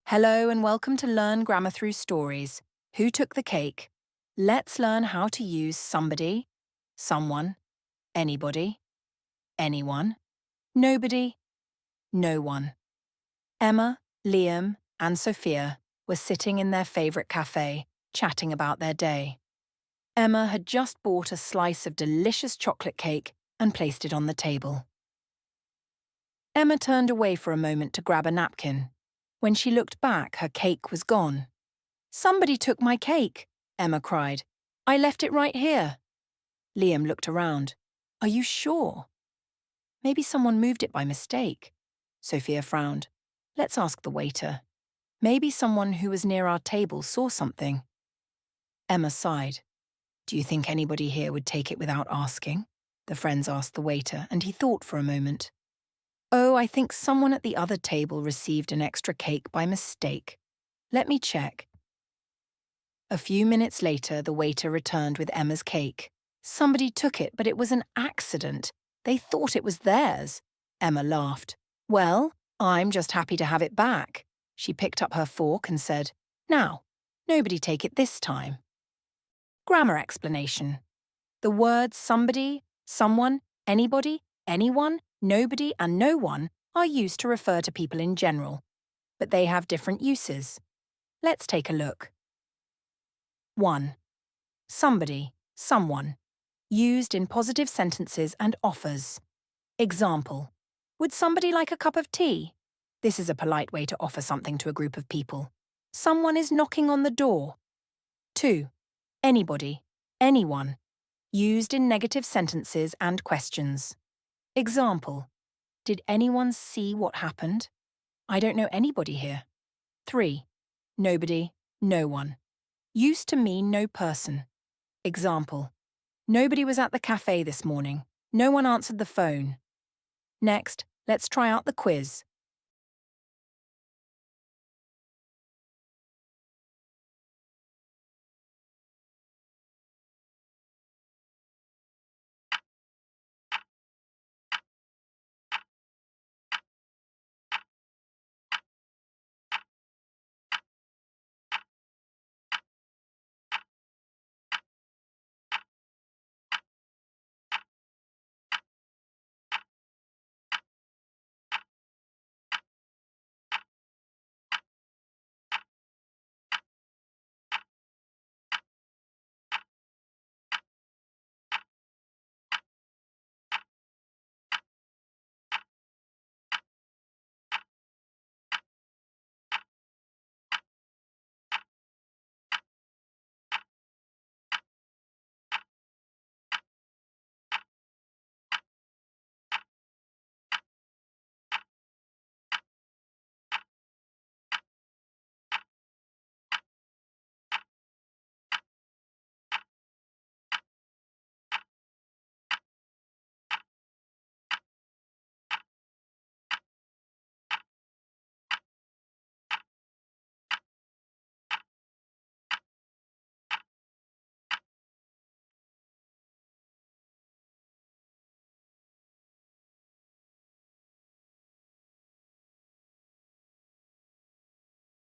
Hello and welcome to Learn Grammar Through Stories. Who took the cake? Let's learn how to use somebody, someone, anybody, anyone, nobody, no one. Emma, Liam, and Sophia were sitting in their favourite café, chatting about their day. Emma had just bought a slice of delicious chocolate cake and placed it on the table. Emma turned away for a moment to grab a napkin. When she looked back, her cake was gone. "Somebody took my cake," Emma cried. "I left it right here." Liam looked around. "Are you sure?" "Maybe someone moved it by mistake." Sophia frowned. "Let's ask the waiter. Maybe someone who was near our table saw something." Emma sighed. "Do you think anybody here would take it without asking?" The friends asked the waiter, and he thought for a moment. "Oh, I think someone at the other table received an extra cake by mistake. Let me check." A few minutes later, the waiter returned with Emma's cake. "Somebody took it, but it was an accident. They thought it was theirs." Emma laughed. "Well, I'm just happy to have it back." She picked up her fork and said, "Now, nobody take it this time." Grammar explanation. The words somebody, someone, anybody, anyone, nobody, and no one are used to refer to people in general, but they have different uses. Let's take a look. 1. Somebody, someone, used in positive sentences and offers. Example: would somebody like a cup of tea? This is a polite way to offer something to a group of people. Someone is knocking on the door. 2. Anybody, anyone, used in negative sentences and questions. Example: did anyone see what happened? I don't know anybody here. 3. Nobody, no one, used to mean no person. Example: nobody was at the cafe this morning. No one answered the phone. Next, let's try out the quiz.